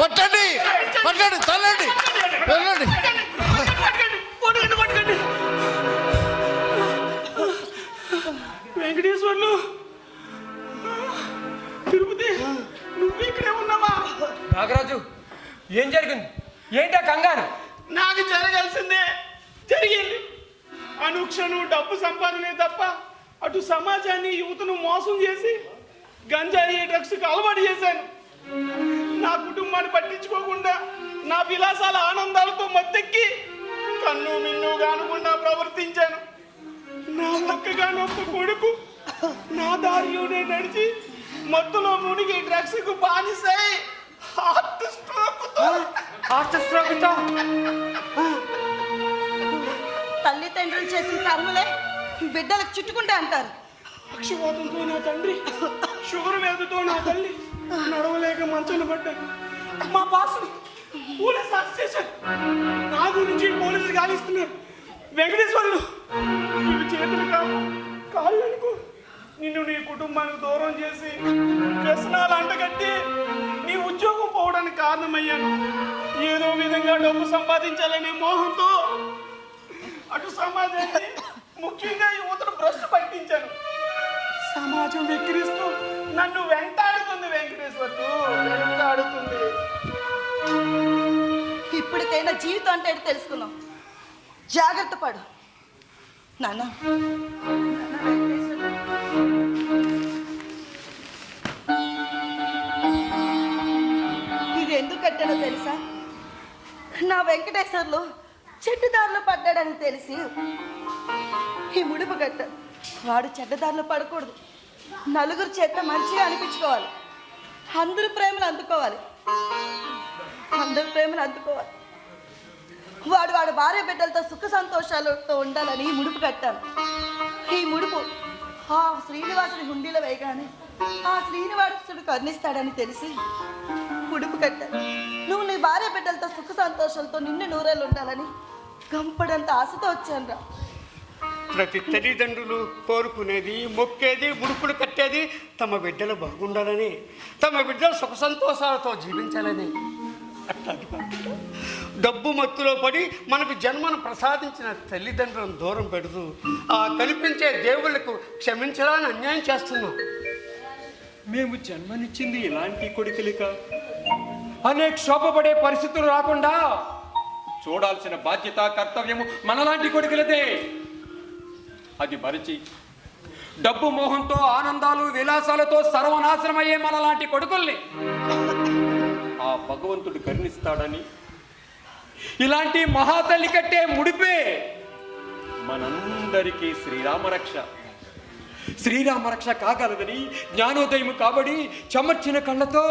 కొట్టండి కొట్టండి తల్లండి వెళ్ళండి. వెంకటేశ్వర్లు, తిరుపతి, నువ్వు ఇక్కడే ఉన్నావా? నాగరాజు, ఏం జరిగింది? ఏంటా కంగారు? నాకు జరగాల్సిందే జరిగింది. అనుక్షణం డబ్బు సంపాదనే తప్ప అటు సమాజాన్ని యువతను మోసం చేసి గంజాయి డ్రగ్స్కి అలవాటు చేశాను. నా కుటుంబాన్ని పట్టించుకోకుండా నా విలాసాల ఆనందాలతో మత్తెక్కి కన్ను మిన్ను కానకుండా ప్రవర్తించాను. నా ఒక్కగానొక్క కొడుకు నా దారిలోనే నడిచి మత్తులో మునిగి డ్రగ్స్కు బానిసై హార్ట్ స్ట్రోక్తో తల్లిదండ్రులు చేసిన కర్మలే బిడ్డలకు చుట్టుకుంటా అంటారు. పక్షవాతంతో నా తండ్రి, షుగర్ వ్యాధితో నా తల్లి నడవలేక మంచాలు పడ్డాను. మా బాసుని పోలీసు అరెస్ట్ చేశారు. నా గురించి పోలీసులు గాలిస్తున్నారు. వెంకటేశ్వర్లు, ఇవి చేతులు కావు కాళ్ళు అనుకో. నిన్ను నీ కుటుంబానికి దూరం చేసి వ్యసనాలు అంటగట్టి నీ ఉద్యోగం పోవడానికి కారణమయ్యాను. ఏదో విధంగా డబ్బు సంపాదించాలనే మోహంతో అటు సమాజాన్ని ముఖ్యంగా యువతను భ్రష్టు పట్టించాను. సమాజం వెక్కిరిస్తూ నన్ను వెంటాడుతుంది. వెంకటేశ్వర్లు, వెంటాడుతుంది. ఇప్పటికైనా జీవితం అంటే ఏంటో తెలుసుకున్నాం. జాగ్రత్త పడు నాన్న. ఇది ఎందుకు కట్టానో తెలుసా? నా వెంకటేశ్వర్లు చెడ్డదారిలో పడ్డాడని తెలిసి ఈ ముడుపు కట్ట. వాడు చెడ్డదారిలో పడకూడదు. నలుగురు చేత మంచిగా అనిపించుకోవాలి. అందరూ ప్రేమలు అందుకోవాలి. వాడు భార్య బిడ్డలతో సుఖ సంతోషాలతో ఉండాలని ఈ ముడుపు కట్టాను. ఈ ముడుపు ఆ శ్రీనివాసుడి హుండీలో వేయగానే ఆ శ్రీనివాసుడు కరుణిస్తాడని తెలిసి ముడుపు కట్టాను. నువ్వు నీ భార్య బిడ్డలతో సుఖ సంతోషాలతో నిన్ను నూరేళ్ళు ఉండాలని గంపడంత ఆశతో వచ్చాను రా. ప్రతి తల్లిదండ్రులు కోరుకునేది, మొక్కేది, ముడుపులు కట్టేది తమ బిడ్డలు బాగుండాలని, తమ బిడ్డలు సుఖ సంతోషాలతో జీవించాలని. అట్లాంటి డబ్బు మత్తులో పడి మనకు జన్మను ప్రసాదించిన తల్లిదండ్రులను దూరం పెడుతూ ఆ కల్పించే దేవుళ్లకు క్షమించాలని అన్యాయం చేస్తున్నాం. మేము జన్మనిచ్చింది ఇలాంటి కొడుకులిక అనే క్షోభపడే పరిస్థితులు రాకుండా చూడాల్సిన బాధ్యత, కర్తవ్యము మనలాంటి కొడుకులదే. అది మరిచి డబ్బు మోహంతో, ఆనందాలు, విలాసాలతో సర్వనాశనమయ్యే మనలాంటి కొడుకుల్ని ఆ భగవంతుడు కరుణిస్తాడని ఇలాంటి మహాతల్లి కట్టే ముడిపే మనందరికీ శ్రీరామరక్ష కాగలదని జ్ఞానోదయం కాబడి చెమర్చిన కళ్ళతో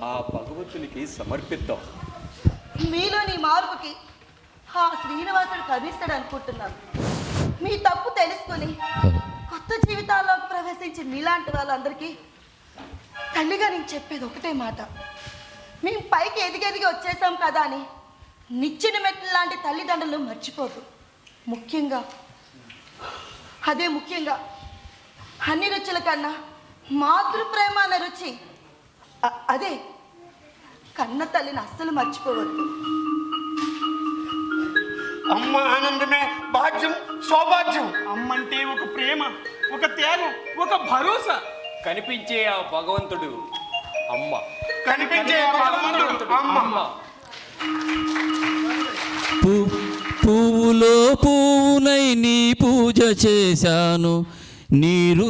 ఆ భగవంతునికి సమర్పిద్దాం. మీలో నీ మార్పుకి ఆ శ్రీనివాసుడు కరుణిస్తాడు అనుకుంటున్నాను. మీ తప్పు తెలుసుకొని కొత్త జీవితాల్లోకి ప్రవేశించి మీలాంటి వాళ్ళందరికీ తల్లిగా నేను చెప్పేది ఒకటే మాట. మేము పైకి ఎదిగెదిగి వచ్చేసాం కదా అని నిచ్చెన మెట్ల లాంటి తల్లిదండ్రులు మర్చిపోదు. ముఖ్యంగా అన్ని రుచుల కన్నా మాతృప్రేమ అనే రుచి, అదే కన్న తల్లిని అస్సలు మర్చిపోవద్దు. అమ్మ ఆనందమే భాగ్యం, సౌభాగ్యం. అమ్మంటే ఒక ప్రేమ, ఒక త్యాగం, ఒక భరోసా. కనిపించే ఆ భగవంతుడు అమ్మ. పువ్వులో పువ్వునై నీ పూజ చేశాను, నీరు